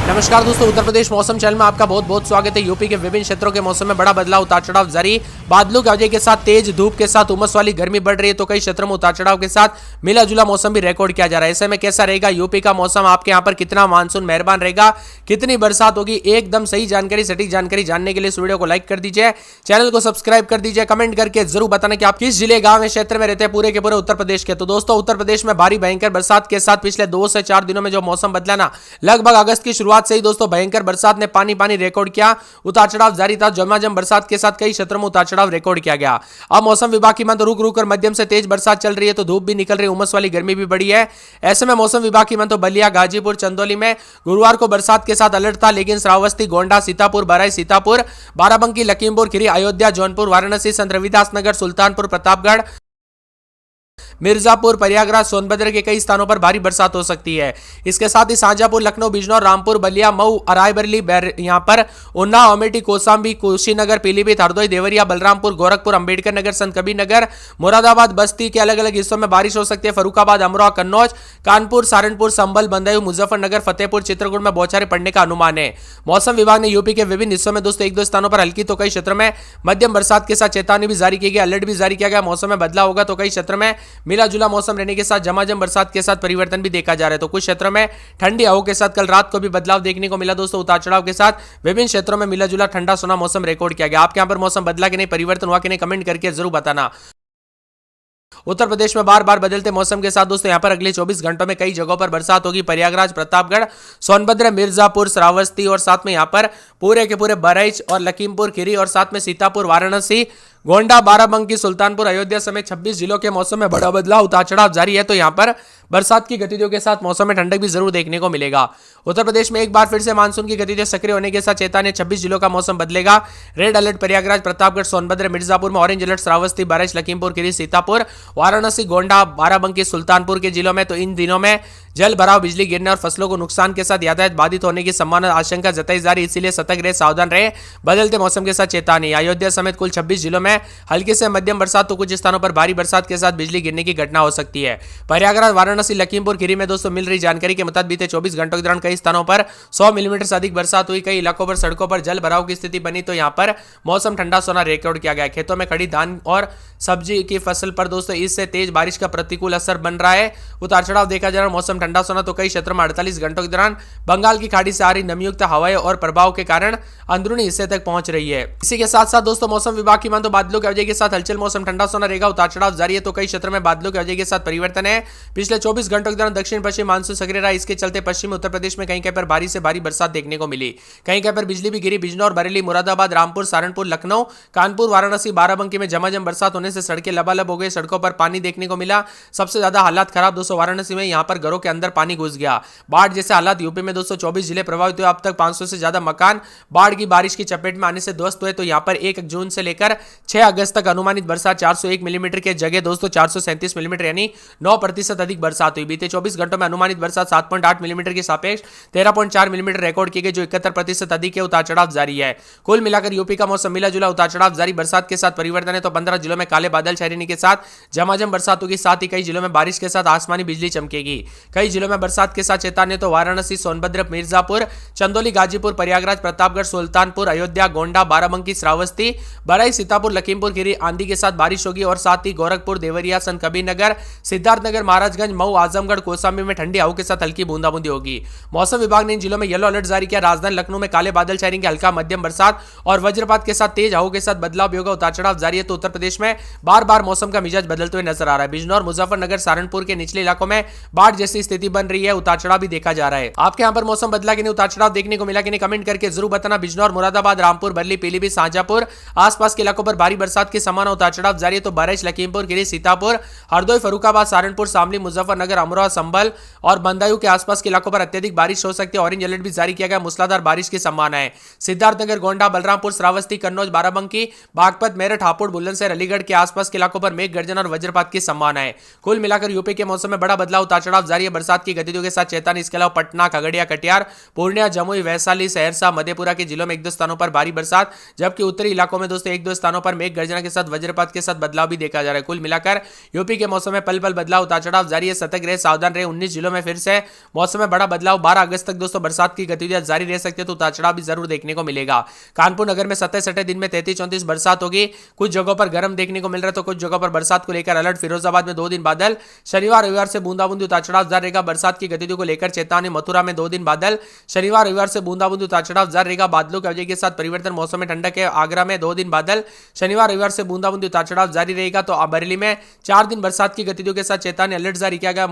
नमस्कार दोस्तों, उत्तर प्रदेश मौसम चैनल में आपका बहुत बहुत स्वागत है। यूपी के विभिन्न क्षेत्रों के मौसम में बड़ा बदलाव, उतार चढ़ाव जारी। बादलों की वजह के साथ तेज धूप के साथ उमस वाली गर्मी बढ़ रही है, तो कई क्षेत्रों में उतार चढ़ाव के साथ मिला जुला मौसम भी रिकॉर्ड किया जा रहा है। ऐसे में कैसा रहेगा यूपी का मौसम, आपके यहाँ पर कितना मानसून मेहरबान रहेगा, कितनी बरसात होगी, एकदम सही जानकारी, सटीक जानकारी जानने के लिए इस वीडियो को लाइक कर दीजिए, चैनल को सब्सक्राइब कर दीजिए, कमेंट करके जरूर बताना कि आप किस जिले, गांव, क्षेत्र में रहते हैं पूरे के पूरे उत्तर प्रदेश के। तो दोस्तों, उत्तर प्रदेश में भारी भयंकर बरसात के साथ पिछले 2 से 4 दिनों में जो मौसम बदला ना, लगभग अगस्त की शुरुआत से ही दोस्तों भयंकर बरसात ने पानी पानी रिकॉर्ड किया। उतार चढ़ाव जारी था। झमाझम बरसात के साथ कई क्षेत्रों में उतार चढ़ाव रिकॉर्ड किया गया। अब मौसम विभाग की माने तो रुक रुक कर मध्यम से तेज बरसात चल रही है, तो धूप भी निकल रही है, उमस वाली गर्मी भी बढ़ी है। ऐसे में मौसम विभाग की माने तो बलिया, गाजीपुर, चंदौली में गुरुवार को बरसात के साथ अलर्ट था, लेकिन श्रावस्ती, गोंडा, सीतापुर, बहराइच, सीतापुर, बाराबंकी, लखीमपुर खीरी, अयोध्या, जौनपुर, वाराणसी, संत रविदास नगर, सुल्तानपुर, प्रतापगढ़, मिर्जापुर, प्रयागराज, सोनभद्र के कई स्थानों पर भारी बरसात हो सकती है। इसके साथ ही शाहजहांपुर, लखनऊ, बिजनौर, रामपुर, बलिया, मऊ, रायबरेली, यहां पर उन्नाव, अमेठी, कौशाम्बी, कुशीनगर, पीलीभीत, हरदोई, देवरिया, बलरामपुर, गोरखपुर, अंबेडकर नगर, संत कबीर नगर, मुरादाबाद, बस्ती के अलग अलग हिस्सों में बारिश हो सकती है। फर्रुखाबाद, अमरोहा, कन्नौज, कानपुर, सहारनपुर, संभल, बदायूं, मुजफ्फरनगर, फतेहपुर, चित्रकूट में बौछारें पड़ने का अनुमान है। मौसम विभाग ने यूपी के विभिन्न हिस्सों में दोस्तों 1-2 स्थानों पर हल्की तो कई क्षेत्रों में मध्यम बरसात के साथ चेतावनी भी जारी की गई, अलर्ट भी जारी किया गया। मौसम में बदलाव होगा तो कई क्षेत्र में मिला जुला मौसम रहने के साथ झमाझम बरसात के साथ परिवर्तन भी देखा जा रहा है। तो कुछ क्षेत्रों में ठंडी हवाओं के साथ कल रात को भी बदलाव देखने को मिला दोस्तों। उतार चढ़ाव के साथ विभिन्न क्षेत्रों में मिला जुला ठंडा सोना मौसम रिकॉर्ड किया गया। आपके यहां पर मौसम बदला कि नहीं, परिवर्तन हुआ कि नहीं, कमेंट करके जरूर बताना। उत्तर प्रदेश में बार बार बदलते मौसम के साथ दोस्तों यहां पर अगले 24 घंटों में कई जगहों पर बरसात होगी। प्रयागराज, प्रतापगढ़, सोनभद्र, मिर्जापुर, श्रावस्ती और साथ में यहां पर पूरे के पूरे बहराइच और लखीमपुर खीरी और साथ में सीतापुर, वाराणसी, गोंडा, बाराबंकी, सुल्तानपुर, अयोध्या समेत 26 जिलों के मौसम में बड़ा बदलाव, उतार चढ़ाव जारी है। तो यहां पर बरसात की गतिविधियों के साथ मौसम में ठंडक भी जरूर देखने को मिलेगा। उत्तर प्रदेश में एक बार फिर से मानसून की गतिविधियां सक्रिय होने के साथ चेतावनी, 26 जिलों का मौसम बदलेगा। रेड अलर्ट प्रयागराज, प्रतापगढ़, सोनभद्र, मिर्जापुर में, ऑरेंज अलर्ट श्रावस्ती, बहराइच, लखीमपुर खीरी, सीतापुर, वाराणसी, गोंडा, बाराबंकी, सुल्तानपुर के जिलों में। तो इन दिनों में जल भराव, बिजली गिरने और फसलों को नुकसान के साथ यातायात बाधित होने की संभावना, आशंका जताई जा रही, इसीलिए सतर्क रहे, सावधान रहे। बदलते मौसम के साथ चेतावनी। अयोध्या समेत कुल 26 जिलों में हल्की से मध्यम बरसात, तो कुछ स्थानों पर भारी बरसात के साथ बिजली गिरने की घटना हो सकती है। प्रयागराज, वाराणसी, लखीमपुर खीरी में दोस्तों मिल रही जानकारी के मुताबिक बीते 24 घंटों के दौरान कई स्थानों पर 100 मिलीमीटर से अधिक बरसात हुई। कई इलाकों पर सड़कों पर जल भराव की स्थिति बनी, तो यहां पर मौसम ठंडा सोना रिकॉर्ड किया गया। खेतों में खड़ी धान और सब्जी की फसल पर दोस्तों इससे तेज बारिश का प्रतिकूल असर बन रहा है। उतार चढ़ाव देखा जा रहा है। मौसम ठंडा सोना, तो कई क्षेत्रों में 48 घंटों के दौरान बंगाल की खाड़ी से आ रही नमीयुक्त हवाएं और प्रभाव के कारण अंदरूनी हिस्से तक पहुंच रही है। इसी के साथ साथ दोस्तों मौसम विभाग की मान तो बादलों की वजह के साथ हलचल, मौसम ठंडा सोना रहेगा, उतार चढ़ाव जारी है। तो कई क्षेत्रों में बादलों की वजह के साथ परिवर्तन है। पिछले 24 घंटों के दौरान दक्षिण पश्चिम मानसून सक्रिय रहा, इसके चलते पश्चिमी उत्तर प्रदेश में कहीं कहीं पर भारी से भारी बरसात देखने को मिली। कहीं कहीं पर बिजली भी गिरी। बिजनौर, बरेली, मुरादाबाद, रामपुर, सहारनपुर, लखनऊ, कानपुर, वाराणसी, बाराबंकी में झमाझम बरसात होने से सड़कें लबालब हो गई, सड़कों पर पानी देखने को मिला। सबसे ज्यादा हालात खराब दोस्तों वाराणसी में, यहां पर घरों के अंदर पानी घुस गया। बाढ़ जैसे हालात यूपी में दोस्तों 24 जिले प्रभावित हुए। अब तक 500 से ज्यादा मकान बाढ़ की बारिश की चपेट में आने से ध्वस्त हुए। तो यहां पर 1 जून से लेकर 6 अगस्त तक अनुमानित बरसात 401 मिलीमीटर के जगह दोस्तों 437 मिलीमीटर यानी 9% अधिक बरसात हुई। बीते 24 घंटों में अनुमानित बरसात 7.8 मिलीमीटर के सापेक्ष 13.4 मिलीमीटर रिकॉर्ड की गई, जो 71% अधिक है। उतार चढ़ाव जारी है। कुल मिलाकर यूपी का मौसम मिला जुला, उतार चढ़ाव जारी, बरसात के साथ परिवर्तन है। तो 15 जिलों में काले बादल छाने के साथ झमाझम बरसात होगी। साथ ही कई जिलों में बारिश के साथ आसमानी बिजली चमकेगी। कई जिलों में बरसात के साथ चेतावनी। तो वाराणसी, सोनभद्र, मिर्जापुर, चंदौली, गाजीपुर, प्रयागराज, प्रतापगढ़, सुल्तानपुर, अयोध्या, गोंडा, बाराबंकी, श्रावस्ती, बहराइच, सीतापुर, लखीमपुर खीरी आंधी के साथ बारिश होगी। और साथ ही गोरखपुर, देवरिया, संत कबीर नगर, सिद्धार्थनगर, महाराजगंज, मऊ, आजमगढ़, कौशाम्बी में ठंडी हवाओं के साथ हल्की बूंदाबूंदी होगी। मौसम विभाग ने इन जिलों में येलो अलर्ट जारी किया। राजधानी लखनऊ में काले बादल छाएंगे, हल्का मध्यम बरसात और वज्रपात के साथ तेज हवाओं के साथ बदलाव भी होगा। उतार चढ़ाव जारी है। तो उत्तर प्रदेश में बार बार मौसम का मिजाज बदलते हुए नजर आ रहा है। बिजनौर, मुजफ्फरनगर, सहारनपुर के निचले इलाकों में बाढ़ जैसी स्थिति बन रही है। उतार चढ़ाव भी देखा जा रहा है। आपके यहाँ पर मौसम बदला कि नहीं, उतार चढ़ाव देखने को मिला कि नहीं, कमेंट करके जरूर बताना। बिजनौर, मुरादाबाद, रामपुर, बरेली, पीलीभीत, शाहजहांपुर आसपास के इलाकों पर भारी बरसात की संभावना, उतार चढ़ाव जारी है। तो बहराइच, लखीमपुर खीरी, सीतापुर, हरदोई, फर्रुखाबाद, सहारनपुर, शामली, मुजफ्फरनगर, अमरोहा, संभल और बदायूं के आसपास के इलाकों पर अत्यधिक बारिश हो सकती है। ऑरेंज अलर्ट भी जारी किया गया, मूसलाधार बारिश की संभावना है। सिद्धार्थनगर, गोंडा, बलरामपुर, श्रावस्ती, कन्नौज, बाराबंकी, बागपत, मेरठ, हापुड़, बुलंदशहर, अलीगढ़ के आसपास के इलाकों पर मेघ गर्जन और वज्रपात की संभावना है। कुल मिलाकर यूपी के मौसम में बड़ा बदलाव, उतार चढ़ाव जारी है। बरसात की गतिविधियों के साथ चेतावनी। इसके अलावा पटना, खगड़िया, कटिहार, पूर्णिया, जमुई, वैशाली, सहरसा, मधेपुरा, मधेपुरा के जिलों में एक दो स्थानों पर भारी बरसात, जबकि उत्तरी इलाकों में दोस्तों एक दो स्थानों पर मेघ गर्जना के साथ वज्रपात के साथ बदलाव भी देखा जा रहा है। कुल मिलाकर यूपी के मौसम में पल पल बदलाव, उतार चढ़ाव जारी है। सतर्क रहे, सावधान रहे। 19 जिलों में फिर से मौसम में बड़ा बदलाव। 12 अगस्त तक दोस्तों बरसात की गतिविधियां जारी रह सकती है, तो उतार चढ़ाव भी जरूर देखने को मिलेगा। कानपुर नगर में 27 दिन में 33-34 बरसात होगी। कुछ जगहों पर गर्म देखने को मिल रहा है, तो कुछ जगहों पर बरसात को लेकर अलर्ट। फिरोजाबाद में 2 दिन बादल, शनिवार रविवार से बूंदाबूंदी, उतार चढ़ाव जारी रहेगा। बरसात की गतिविधियों को लेकर चेतावनी। मथुरा में 2 दिन बादल, शनिवार रविवार से बूंदाबूंदी, उतार चढ़ाव जारी रहेगा। बादलों की वजह के साथ परिवर्तन, मौसम में ठंडक है। आगरा में 2 दिन बादल, शनिवार रविवार से बूंदाबूंदी, उतार चढ़ाव जारी रहेगा। तो बरेली में 4 दिन बरसात की गतिविधियों के साथ चेतावनी, अलर्ट जारी किया गया।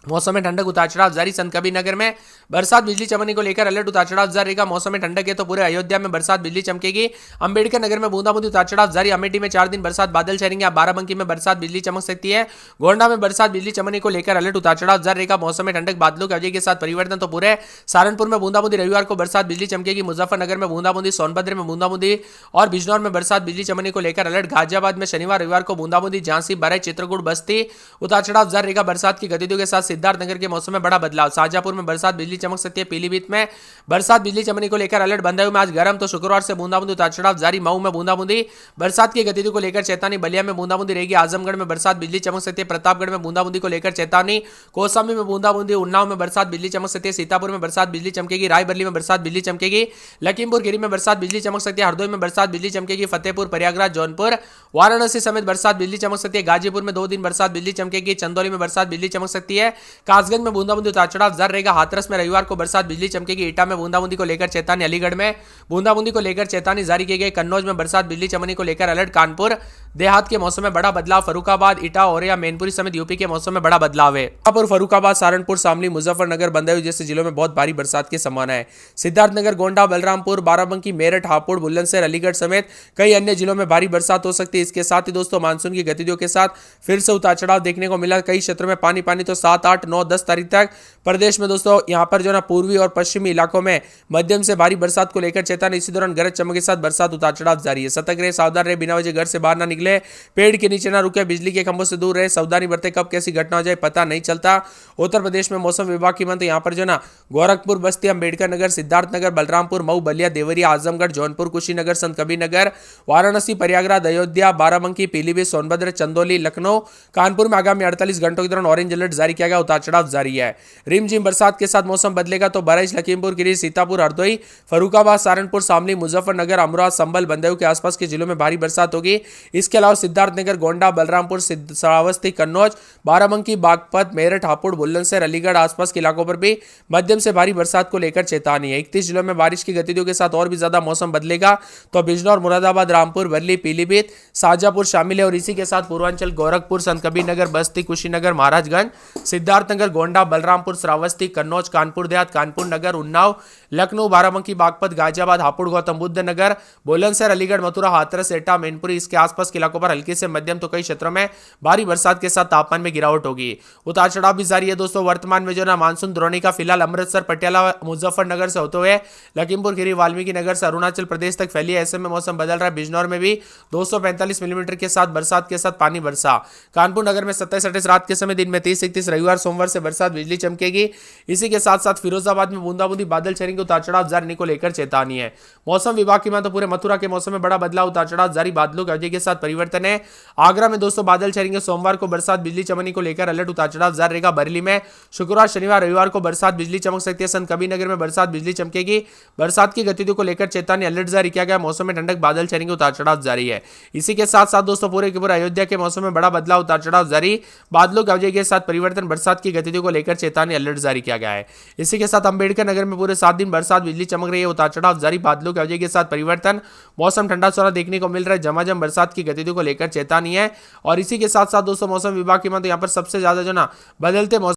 मौसम में ठंडक, उतार चढ़ाव जारी। संत कबीर नगर में बरसात बिजली चमकने को लेकर अलर्ट, उतार चढ़ाव जारी रहेगा। मौसम में ठंडक है, तो पूरे अयोध्या में बरसात बिजली चमकेगी। अंबेडकर नगर में बूंदाबूंदी, उतार चढ़ाव जारी। अमेठी में 4 दिन बरसात बादल छाएंगे। बाराबंकी में बरसात बिजली चमक सकती है। गोंडा में बरसात बिजली चमकने को लेकर अलर्ट, उतार चढ़ाव जारी रहेगा। मौसम में ठंडक, बादलों की वजह के साथ परिवर्तन, तो पूरे सहारनपुर में बूंदाबूंदी, रविवार को बरसात बिजली चमकेगी। मुजफ्फरनगर में बूंदाबूंदी, सोनभद्र में बूंदाबूंदी और बिजनौर में बरसात बिजली चमकने को लेकर अलर्ट। गाजियाबाद में शनिवार रविवार को बूंदाबूंदी, झांसी, बरई, चित्रकूट, बस्ती, उतार चढ़ाव जारी रहेगा। बरसात की गतिविधियों के साथ सिद्धार्थनगर के मौसम में बड़ा बदलाव। शाहजहांपुर में बरसात बिजली चमक सकती है। पीलीभीत में बरसात बिजली चमकने को लेकर अलर्ट। बंदायूं में आज गर्म, तो शुक्रवार से बूंदाबूंदी, उतार चढ़ाव जारी। मऊ में बूंदाबूंदी, बरसात की गतिविधियों को लेकर चेतावनी। बलिया में बूंदाबूंदी रहेगी। आजमगढ़ में बरसात बिजली चमक सकती है। प्रतापगढ़ में बूंदाबूंदी को लेकर चेतावनी। कौशाम्बी में बूंदाबूंदी। उन्नाव में बरसात बिजली चमक सकती है। सीतापुर में बरसात बिजली चमकेगी। रायबरेली में बरसात बिजली चमकेगी। लखीमपुर खीरी में बरसात बिजली चमक सकती है। हरदोई में बरसात बिजली चमकेगी। फतेहपुर, प्रयागराज, जौनपुर, वाराणसी समेत बरसात बिजली चमक सकती है। गाजीपुर में 2 दिन बरसात बिजली चमकेगी। चंदौली में बरसात बिजली चमक सकती है। कासगंज में बूंदाबूंदी, उतार चढ़ाव जारी रहेगा। हाथरस में रविवार को बरसात बिजली चमकेगी। ईटा में बूंदाबूंदी को लेकर चेतावनी। अलीगढ़ में बूंदाबूंदी को लेकर चेतावनी जारी की गई। कन्नौज में बरसात बिजली चमकने को लेकर अलर्ट। कानपुर देहात के मौसम में बड़ा बदलाव। फरुखाबाद, इटा, औरैया, मैनपुरी समेत यूपी के मौसम में बड़ा बदलाव है। पर फरुखाबाद, सहारनपुर, शामली, मुजफ्फरनगर, बंदायूं जैसे जिलों में बहुत भारी बरसात की संभावना है। सिद्धार्थनगर, गोंडा, बलरामपुर, बाराबंकी, मेरठ, हापुड़, बुलंदशहर, अलीगढ़ समेत कई अन्य जिलों में भारी बरसात हो सकती है। इसके साथ ही दोस्तों मानसून की गतिविधियों के साथ फिर से उतार चढ़ाव देखने को मिला। कई क्षेत्रों में पानी पानी, तो 7, 8, 9, 10 तारीख तक प्रदेश में दोस्तों यहाँ पर जो ना पूर्वी और पश्चिमी इलाकों में मध्यम से भारी बरसात को लेकर चेतावनी। इसी दौरान गरज चमक के साथ बरसात, उतार चढ़ाव जारी है। सतर्क रहे, सावधान रहे, बिना वजह घर से बाहर ना निकले, पेड़ के नीचे ना रुके, बिजली के खंभों से दूर रहे, सावधानी बरते। कब कैसी घटना हो जाए पता नहीं चलता। उत्तर प्रदेश में मौसम विभाग की मंत्री यहाँ पर जो ना गोरखपुर, बस्ती, अंबेडकर नगर, सिद्धार्थनगर, बलरामपुर, मऊ, बलिया, देवरिया, आजमगढ़, जौनपुर, कुशीनगर, संत कबीर नगर, वाराणसी, प्रयागराज, अयोध्या, बाराबंकी, पीलीभीत, सोनभद्र, चंदौली, लखनऊ, कानपुर में आगामी 48 घंटों के दौरान ऑरेंज अलर्ट जारी किया गया। उतार चढ़ाव जारी है। रिमझिम बरसात के साथ मौसम बदलेगा, तो बहराइच, लखीमपुर खीरी, सीतापुर, हरदोई, फरुखाबाद, सहारनपुर, शामली, मुजफ्फरनगर, अमरोहा, संभल, बंदायूं के आसपास के जिलों में भारी बरसात होगी। इसके अलावा सिद्धार्थनगर, गोंडा, बलरामपुर, श्रावस्ती, कन्नौज, बाराबंकी, बागपत, मेरठ, हापुड़, बुलंदशहर, अलीगढ़ आसपास के इलाकों पर भी मध्यम से भारी बरसात को लेकर चेतावनी है। 31 जिलों में बारिश की गतिविधियों के साथ और भी ज्यादा मौसम बदलेगा, तो बिजनौर, मुरादाबाद, रामपुर, वर्ली, पीलीभीत, शाहजहांपुर शामिल है। और इसी के साथ पूर्वांचल, गोरखपुर, संत कबीर नगर, बस्ती, कुशीनगर, महाराजगंज, सिद्धार्थनगर, गोंडा, बलरामपुर, श्रावस्ती, कन्नौज, कानपुर देहात, कानपुर नगर, उन्नाव, लखनऊ, बाराबंकी, बागपत, गाजियाबाद, हापुड़, गौतम बुद्ध नगर, बुलंदशहर, अलीगढ़, मथुरा, हाथरस, एटा, मैनपुरी, इसके आसपास के इलाकों पर हल्की से मध्यम तो कई क्षेत्रों में भारी बरसात के साथ तापमान में गिरावट होगी। उतार चढ़ाव भी जारी है दोस्तों। वर्तमान में जो ना मानसून द्रोणिका फिलहाल अमृतसर, पटियाला, मुजफ्फरनगर से होते हुए लखीमपुर खीरी, वाल्मीकि नगर से अरुणाचल प्रदेश तक फैली है। ऐसे में मौसम बदल रहा है। बिजनौर में भी 245 मिलीमीटर के साथ बरसात के साथ पानी बरसा। कानपुर नगर में 27-28 रात के समय, दिन में 30-31 रविवार सोमवार से बरसात बिजली चमकेगी। इसी के साथ साथ फिरोजाबाद में बूंदाबूंदी, बादल छाएंगे। उतार चढ़ाव जारी को लेकर चेतावनी है। मौसम विभाग की माने तो पूरे मथुरा के मौसम में बड़ा बदलाव, उतार चढ़ाव जारी, बादलों की वजह के साथ परिवर्तन है। आगरा में दोस्तों बादल छाएंगे। सोमवार को बरसात बिजली चमकने को लेकर अलर्ट, उतार चढ़ाव जारी रहेगा। बरेली में शुक्रवार, शनिवार, रविवार को बरसात बिजली चमक सकती है। संत कबीर नगर में बरसात बिजली चमकेगी। बरसात की गतिविधियों को लेकर चेतावनी, अलर्ट जारी किया गया। मौसम में ठंडक, बादल छाएंगे, उतार चढ़ाव जारी है। इसी के साथ साथ दोस्तों पूरे के पूरे अयोध्या के मौसम में बड़ा बदलाव, उतार चढ़ाव जारी, बादलों की वजह के साथ परिवर्तन, बरसात की गतिविधियों को लेकर चेतावनी, अलर्ट जारी किया गया है। इसी के साथ अंबेडकर नगर में पूरे 7 दिन बरसात बिजली चमक रही है। उतार चढ़ाव जारी, बादलों की वजह के साथ परिवर्तन, मौसम ठंडा सोना देखने को मिल रहा है। झमाझम बरसात की गतिविधियों को लेकर चेतावनी है। और इसी के साथ साथ दोस्तों मौसम विभाग की माने यहाँ पर सबसे ज्यादा जो ना बदलते मौसम